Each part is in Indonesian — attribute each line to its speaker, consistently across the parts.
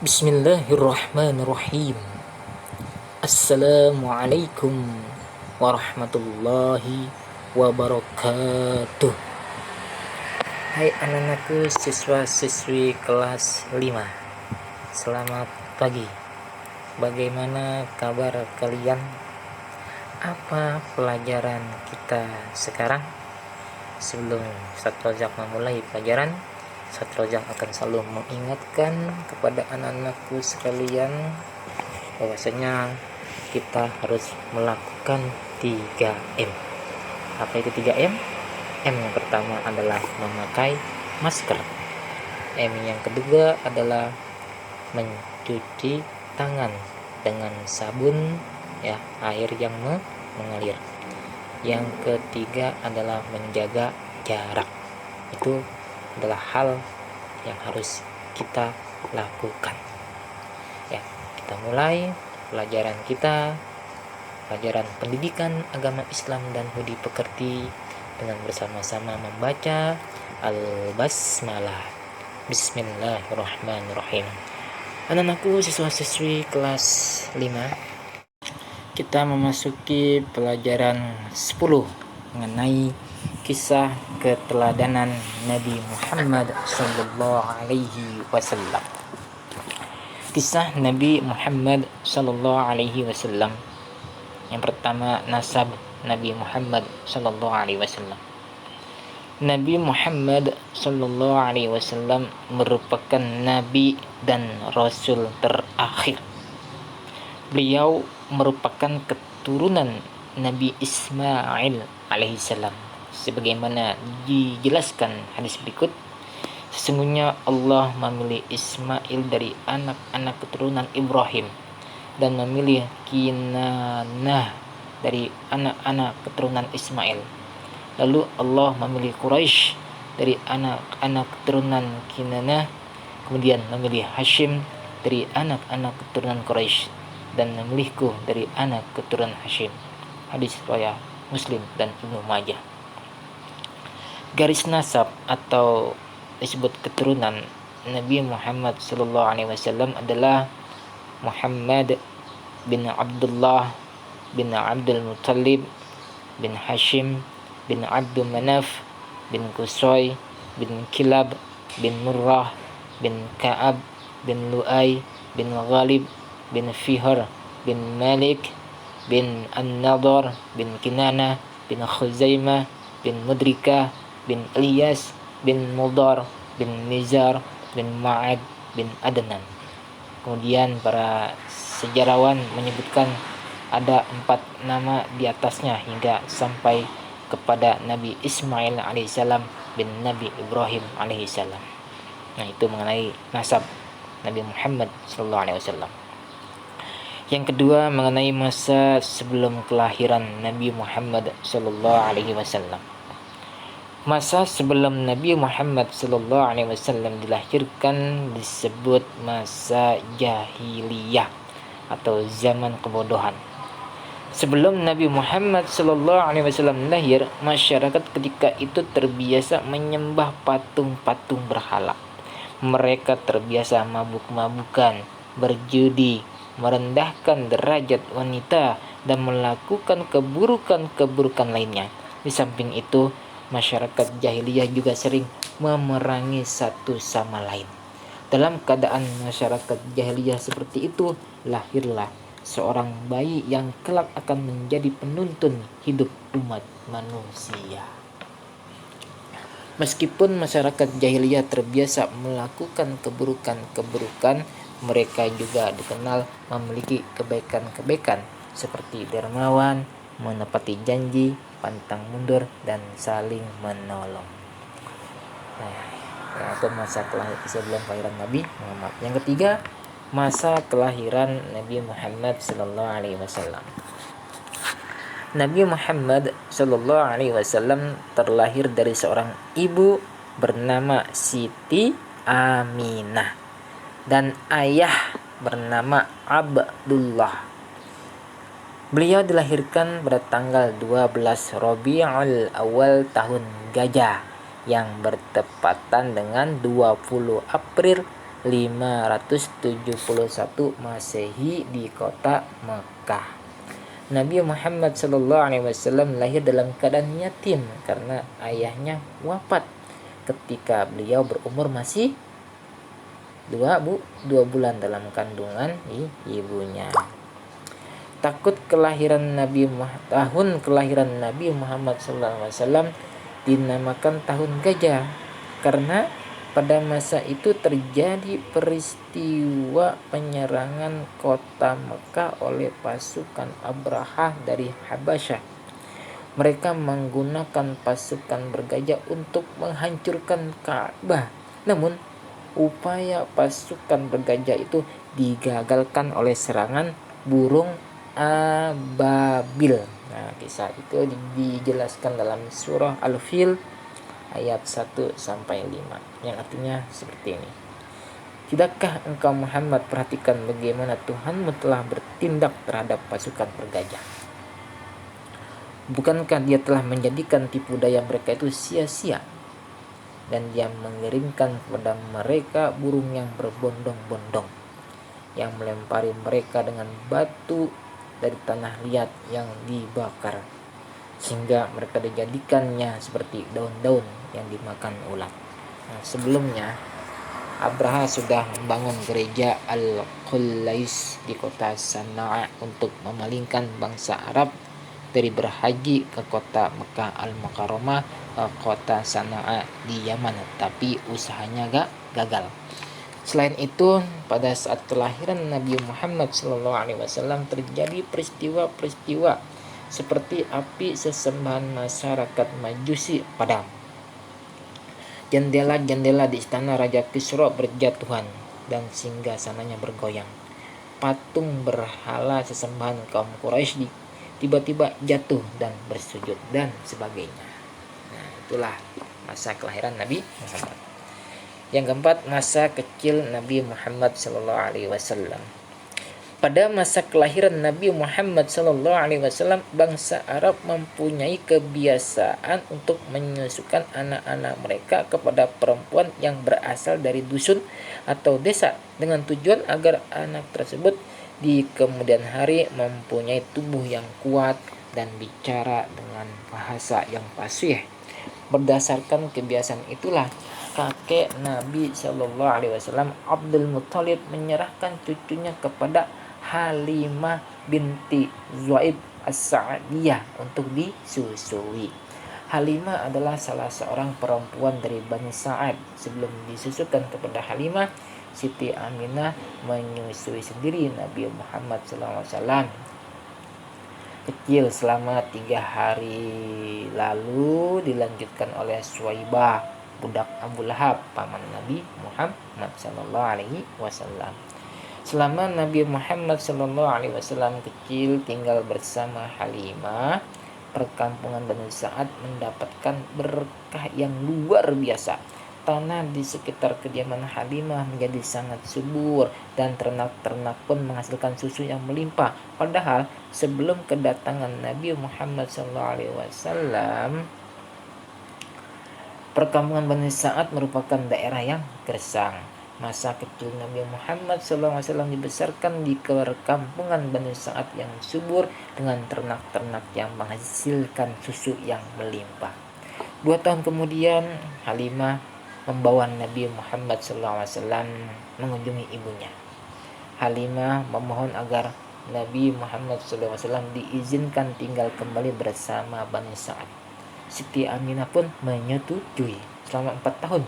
Speaker 1: Bismillahirrahmanirrahim. Assalamualaikum warahmatullahi wabarakatuh. Hai anak-anakku, siswa-siswi kelas 5. Selamat pagi. Bagaimana kabar kalian? Apa pelajaran kita sekarang? Sebelum Ustaz Rojak memulai pelajaran, Ustaz Rojak akan selalu mengingatkan kepada anak-anakku sekalian bahwasanya kita harus melakukan 3M. Apa itu 3M? M yang pertama adalah memakai masker. M yang kedua adalah mencuci tangan dengan sabun, air yang mengalir. Yang ketiga adalah menjaga jarak. Itu adalah hal yang harus kita lakukan. Kita mulai pelajaran kita, pelajaran pendidikan agama Islam dan budi pekerti, dengan bersama-sama membaca Al-Basmalah. Bismillahirrahmanirrahim. Anak-anakku, siswa-siswi kelas 5, kita memasuki pelajaran 10 mengenai kisah keteladanan Nabi Muhammad sallallahu alaihi wasallam. Kisah Nabi Muhammad sallallahu alaihi wasallam. Yang pertama, nasab Nabi Muhammad sallallahu alaihi wasallam. Nabi Muhammad sallallahu alaihi wasallam merupakan nabi dan rasul terakhir. Beliau merupakan keturunan Nabi Ismail alaihissalam, sebagaimana dijelaskan hadis berikut. Sesungguhnya Allah memilih Ismail dari anak-anak keturunan Ibrahim dan memilih Kinanah dari anak-anak keturunan Ismail. Lalu Allah memilih Quraisy dari anak-anak keturunan Kinanah, kemudian memilih Hashim dari anak-anak keturunan Quraisy, dan memilihku dari anak keturunan Hashim. Hadis riwayat Muslim dan Ibnu Majah. Garis nasab atau disebut keturunan Nabi Muhammad sallallahu alaihi wasallam adalah Muhammad bin Abdullah bin Abdul Muttalib bin Hashim bin Abdul Manaf bin Qusay bin Kilab bin Murrah bin Ka'ab bin Lu'ay bin Ghalib bin Fihr bin Malik bin An-Nadar bin Kinana bin Khuzaimah bin Mudrikah bin Ilyas bin Mudar bin Nizar bin Ma'ad bin Adnan. Kemudian para sejarawan menyebutkan ada 4 nama di atasnya hingga sampai kepada Nabi Ismail alaihissalam bin Nabi Ibrahim alaihissalam. Nah, itu mengenai nasab Nabi Muhammad sallallahu alaihi wasallam. Yang kedua, mengenai masa sebelum kelahiran Nabi Muhammad sallallahu alaihi wasallam. Masa sebelum Nabi Muhammad sallallahu alaihi wasallam dilahirkan disebut masa jahiliyah atau zaman kebodohan. Sebelum Nabi Muhammad sallallahu alaihi wasallam lahir, masyarakat ketika itu terbiasa menyembah patung-patung berhala. Mereka terbiasa mabuk-mabukan, berjudi, merendahkan derajat wanita, dan melakukan keburukan-keburukan lainnya. Di samping itu, masyarakat jahiliyah juga sering memerangi satu sama lain. Dalam keadaan masyarakat jahiliyah seperti itu, lahirlah seorang bayi yang kelak akan menjadi penuntun hidup umat manusia. Meskipun masyarakat jahiliyah terbiasa melakukan keburukan-keburukan, mereka juga dikenal memiliki kebaikan-kebaikan seperti dermawan, menepati janji, pantang mundur, dan saling menolong. Itu masa kelahiran sebelum kelahiran Nabi Muhammad. Yang ketiga, masa kelahiran Nabi Muhammad sallallahu alaihi wasallam. Nabi Muhammad sallallahu alaihi wasallam terlahir dari seorang ibu bernama Siti Aminah dan ayah bernama Abdullah. Beliau dilahirkan pada tanggal 12 Rabiul Awal tahun Gajah yang bertepatan dengan 20 April 571 Masehi di kota Mekah. Nabi Muhammad SAW lahir dalam keadaan yatim karena ayahnya wafat ketika beliau berumur masih 2 bulan dalam kandungan ibunya. Tahun kelahiran Nabi Muhammad SAW dinamakan tahun gajah karena pada masa itu terjadi peristiwa penyerangan kota Mekah oleh pasukan Abraha dari Habasyah. Mereka menggunakan pasukan bergajah untuk menghancurkan Ka'bah. Namun, upaya pasukan bergajah itu digagalkan oleh serangan burung ababil. Nah, kisah itu dijelaskan dalam surah Al-Fil ayat 1-5 yang artinya seperti ini. Tidakkah engkau Muhammad perhatikan bagaimana Tuhanmu telah bertindak terhadap pasukan bergajah? Bukankah dia telah menjadikan tipu daya mereka itu sia-sia, dan dia mengirimkan kepada mereka burung yang berbondong-bondong yang melempari mereka dengan batu dari tanah liat yang dibakar, sehingga mereka dijadikannya seperti daun-daun yang dimakan ulat. Nah, sebelumnya Abraha sudah membangun gereja Al-Qullais di kota Sana'a untuk memalingkan bangsa Arab dari berhaji ke kota Mekah Al-Mukarramah ke kota Sana'a di Yaman, tapi usahanya gagal. Selain itu, pada saat kelahiran Nabi Muhammad SAW terjadi peristiwa-peristiwa seperti api sesembahan masyarakat Majusi padam. Jendela-jendela di istana Raja Kisra berjatuhan dan singgasananya bergoyang. Patung berhala sesembahan kaum Quraisy tiba-tiba jatuh dan bersujud dan sebagainya. Nah, itulah masa kelahiran Nabi Muhammad. Yang keempat, masa kecil Nabi Muhammad SAW. Pada masa kelahiran Nabi Muhammad SAW, bangsa Arab mempunyai kebiasaan untuk menyusukan anak-anak mereka kepada perempuan yang berasal dari dusun atau desa dengan tujuan agar anak tersebut di kemudian hari mempunyai tubuh yang kuat dan bicara dengan bahasa yang fasih. Berdasarkan kebiasaan itulah kakek Nabi SAW, Abdul Muthalib, menyerahkan cucunya kepada Halimah binti Zuhaib As-Sa'diyah untuk disusui. Halimah adalah salah seorang perempuan dari Bani Sa'ad. Sebelum disusukan kepada Halimah, Siti Aminah menyusui sendiri Nabi Muhammad SAW kecil selama 3 hari, lalu dilanjutkan oleh Suwaibah, budak Abu Lahab, paman Nabi Muhammad SAW. Selama Nabi Muhammad SAW kecil tinggal bersama Halimah, perkampungan Bani Sa'ad mendapatkan berkah yang luar biasa. Tanah di sekitar kediaman Halimah menjadi sangat subur dan ternak-ternak pun menghasilkan susu yang melimpah. Padahal sebelum kedatangan Nabi Muhammad SAW, perkampungan Bani Sa'ad merupakan daerah yang gersang. Masa kecil Nabi Muhammad SAW dibesarkan di perkampungan Bani Sa'ad yang subur dengan ternak-ternak yang menghasilkan susu yang melimpah. 2 tahun kemudian, Halimah membawa Nabi Muhammad SAW mengunjungi ibunya. Halimah memohon agar Nabi Muhammad SAW diizinkan tinggal kembali bersama Bani Sa'ad. Siti Aminah pun menyetujui. Selama 4 tahun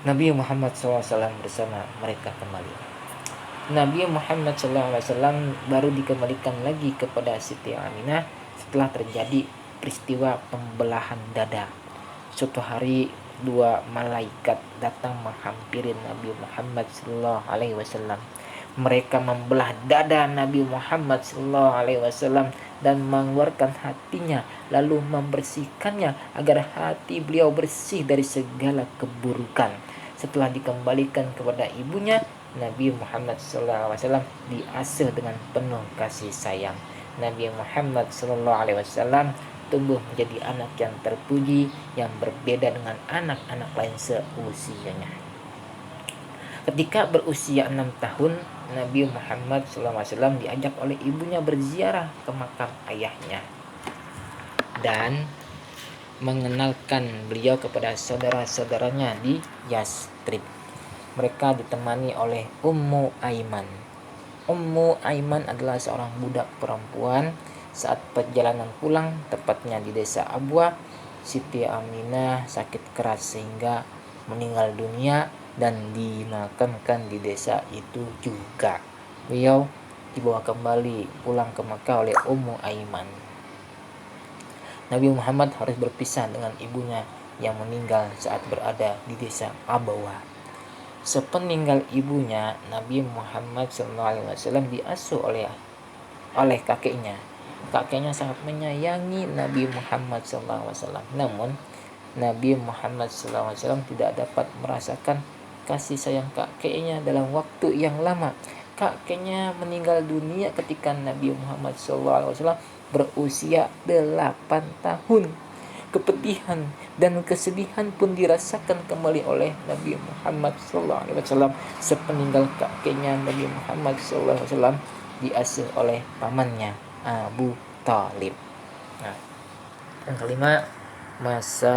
Speaker 1: Nabi Muhammad SAW bersama mereka kembali. Nabi Muhammad SAW baru dikembalikan lagi kepada Siti Aminah setelah terjadi peristiwa pembelahan dada. Suatu hari 2 malaikat datang menghampiri Nabi Muhammad SAW. Mereka membelah dada Nabi Muhammad SAW dan mengeluarkan hatinya, lalu membersihkannya agar hati beliau bersih dari segala keburukan. Setelah dikembalikan kepada ibunya, Nabi Muhammad SAW diasuh dengan penuh kasih sayang. Nabi Muhammad SAW tumbuh menjadi anak yang terpuji, yang berbeda dengan anak-anak lain seusianya. Ketika berusia 6 tahun, Nabi Muhammad SAW diajak oleh ibunya berziarah ke makam ayahnya dan mengenalkan beliau kepada saudara-saudaranya di Yastrib. Mereka ditemani oleh Ummu Aiman. Ummu Aiman adalah seorang budak perempuan. Saat perjalanan pulang, tepatnya di desa Abwa, Siti Aminah sakit keras sehingga meninggal dunia dan dimakamkan di desa itu juga. Beliau dibawa kembali pulang ke Makkah oleh Ummu Aiman. Nabi Muhammad harus berpisah dengan ibunya yang meninggal saat berada di desa Abawa. Sepeninggal ibunya, Nabi Muhammad SAW diasuh oleh kakeknya. Kakeknya sangat menyayangi Nabi Muhammad SAW. Namun, Nabi Muhammad SAW tidak dapat merasakan kasih sayang kakeknya dalam waktu yang lama. Kakeknya meninggal dunia ketika Nabi Muhammad SAW berusia 8 tahun. Kepedihan dan kesedihan pun dirasakan kembali oleh Nabi Muhammad SAW. Sepeninggal kakeknya, Nabi Muhammad SAW diasuh oleh pamannya Abu Thalib. Nah, yang kelima, masa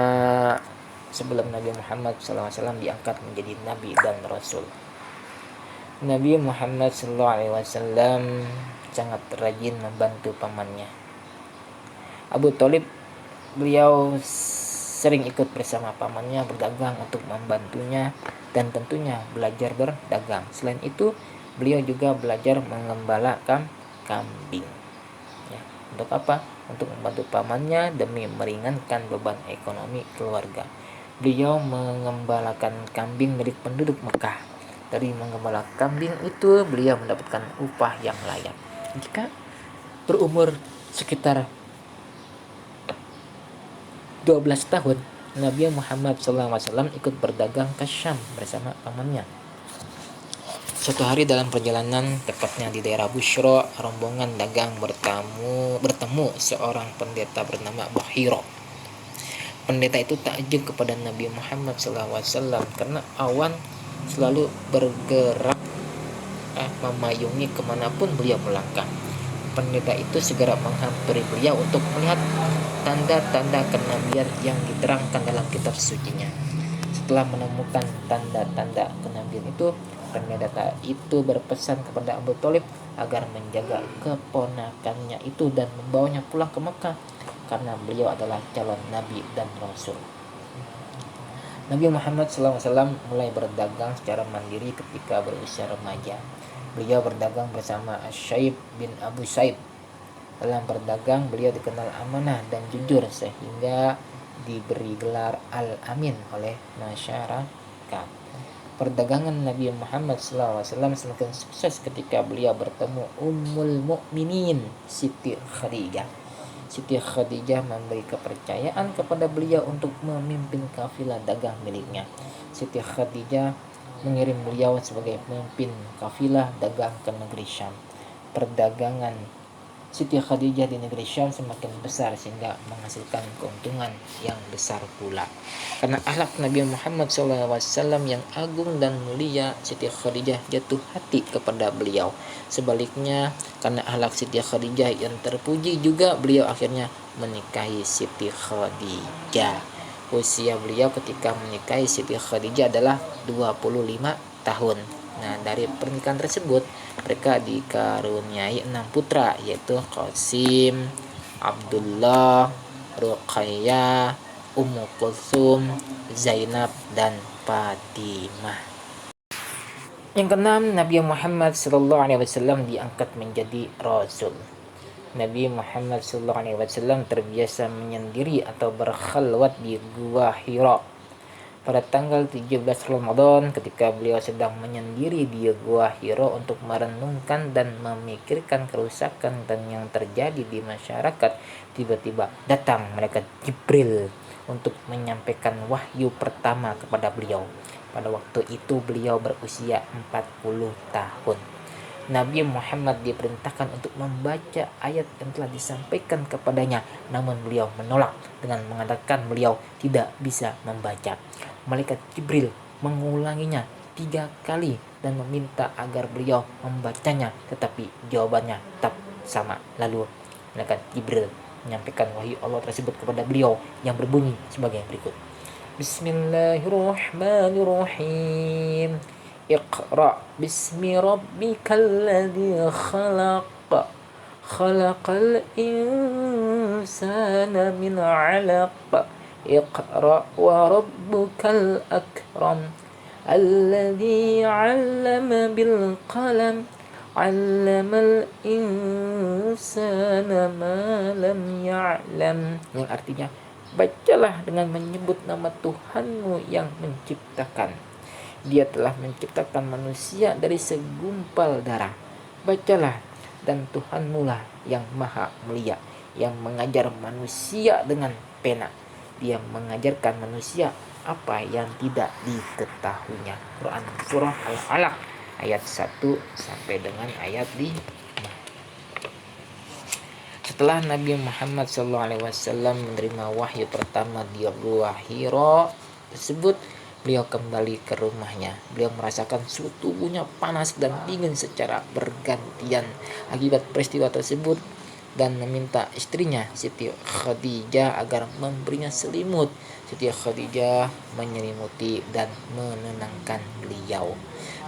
Speaker 1: sebelum Nabi Muhammad SAW diangkat menjadi Nabi dan Rasul. Nabi Muhammad SAW sangat rajin membantu pamannya Abu Thalib. Beliau sering ikut bersama pamannya berdagang untuk membantunya dan tentunya belajar berdagang. Selain itu, beliau juga belajar mengembala kambing. Ya, untuk apa? Untuk membantu pamannya demi meringankan beban ekonomi keluarga. Beliau mengembalakan kambing milik penduduk Mekah. Dari menggembala kambing itu, beliau mendapatkan upah yang layak. Jika berumur sekitar 12 tahun, Nabi Muhammad SAW ikut berdagang ke Syam bersama pamannya. Suatu hari dalam perjalanan, tepatnya di daerah Bushra, rombongan dagang bertemu seorang pendeta bernama Bahira. Pendeta itu takjub kepada Nabi Muhammad SAW karena awan selalu bergerak memayungi kemanapun beliau melangkah. Pendeta itu segera menghampiri beliau untuk melihat tanda-tanda kenabian yang diterangkan dalam kitab sucinya. Setelah menemukan tanda-tanda kenabian itu, pendeta itu berpesan kepada Abu Thalib agar menjaga keponakannya itu dan membawanya pulang ke Mekah karena beliau adalah calon nabi dan rasul. Nabi Muhammad SAW mulai berdagang secara mandiri ketika berusia remaja. Beliau berdagang bersama Syaib bin Abu Saib. Dalam berdagang, beliau dikenal amanah dan jujur sehingga diberi gelar Al-Amin oleh masyarakat. Perdagangan Nabi Muhammad SAW semakin sukses ketika beliau bertemu Ummul Mukminin Siti Khadijah. Siti Khadijah memberi kepercayaan kepada beliau untuk memimpin kafilah dagang miliknya. Siti Khadijah mengirim beliau sebagai pemimpin kafilah dagang ke negeri Syam. Perdagangan Siti Khadijah di negeri Syam semakin besar sehingga menghasilkan keuntungan yang besar pula. Karena akhlak Nabi Muhammad SAW yang agung dan mulia, Siti Khadijah jatuh hati kepada beliau. Sebaliknya, karena akhlak Siti Khadijah yang terpuji juga, beliau akhirnya menikahi Siti Khadijah. Usia beliau ketika menikahi Siti Khadijah adalah 25 tahun. Nah, dari pernikahan tersebut mereka dikaruniai 6 putra, yaitu Qasim, Abdullah, Ruqayyah, Ummu Kulthum, Zainab, dan Fatimah. Yang keenam, Nabi Muhammad SAW diangkat menjadi Rasul. Nabi Muhammad SAW terbiasa menyendiri atau berkhalwat di Gua Hira. Pada tanggal 17 Ramadan, ketika beliau sedang menyendiri di Gua Hira untuk merenungkan dan memikirkan kerusakan dan yang terjadi di masyarakat, tiba-tiba datang malaikat Jibril untuk menyampaikan wahyu pertama kepada beliau. Pada waktu itu beliau berusia 40 tahun. Nabi Muhammad diperintahkan untuk membaca ayat yang telah disampaikan kepadanya, namun beliau menolak dengan mengatakan beliau tidak bisa membaca. Malaikat Jibril mengulanginya 3 kali dan meminta agar beliau membacanya, tetapi jawabannya tetap sama. Lalu malaikat Jibril menyampaikan wahyu Allah tersebut kepada beliau yang berbunyi sebagai berikut. Bismillahirrahmanirrahim. Iqra bismi rabbikal ladzi khalaq. Khalaqal insana min 'alaq. Iqra wa rabbukal akram. Alladzi 'allama bil qalam. 'Allamal insana ma lam ya'lam. Yang artinya, bacalah dengan menyebut nama Tuhanmu yang menciptakan. Dia telah menciptakan manusia dari segumpal darah. Bacalah, dan Tuhanmu lah yang maha mulia, yang mengajar manusia dengan pena. Dia mengajarkan manusia apa yang tidak diketahuinya. Quran Surah Al-Alaq ayat 1 sampai dengan ayat 5. Setelah Nabi Muhammad SAW menerima wahyu pertama di Gua Hira tersebut, beliau kembali ke rumahnya. Beliau merasakan suhu tubuhnya panas dan dingin secara bergantian akibat peristiwa tersebut dan meminta istrinya Siti Khadijah agar memberinya selimut. Siti Khadijah menyelimuti dan menenangkan beliau.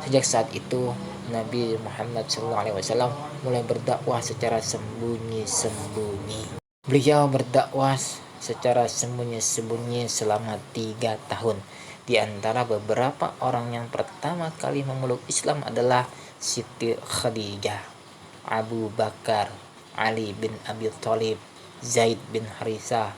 Speaker 1: Sejak saat itu Nabi Muhammad SAW mulai berdakwah secara sembunyi-sembunyi. Beliau berdakwah secara sembunyi-sembunyi selama 3 tahun. Di antara beberapa orang yang pertama kali memeluk Islam adalah Siti Khadijah, Abu Bakar, Ali bin Abi Thalib, Zaid bin Harisah,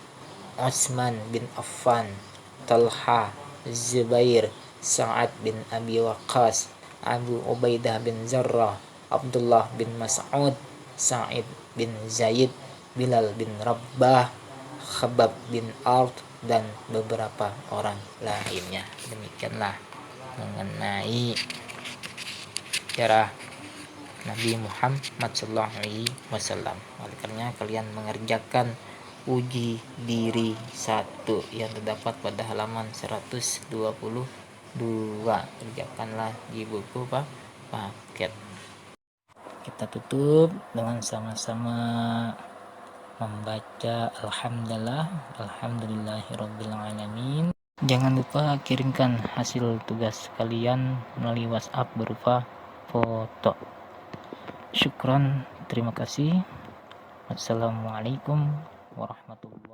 Speaker 1: Utsman bin Affan, Talha, Zubair, Sa'ad bin Abi Waqqas, Abu Ubaidah bin Zarrah, Abdullah bin Mas'ud, Sa'id bin Zaid, Bilal bin Rabah, Khabbab bin Ard, dan beberapa orang lainnya. Demikianlah mengenai sejarah Nabi Muhammad SAW. Oleh karena kalian mengerjakan uji diri 1 yang terdapat pada halaman 122. Kerjakanlah di buku paket. Kita tutup dengan sama-sama membaca Alhamdulillahirrabbilalamin. Jangan lupa kirimkan hasil tugas kalian melalui WhatsApp berupa foto. Syukran, terima kasih. Wassalamualaikum warahmatullahi wabarakatuh.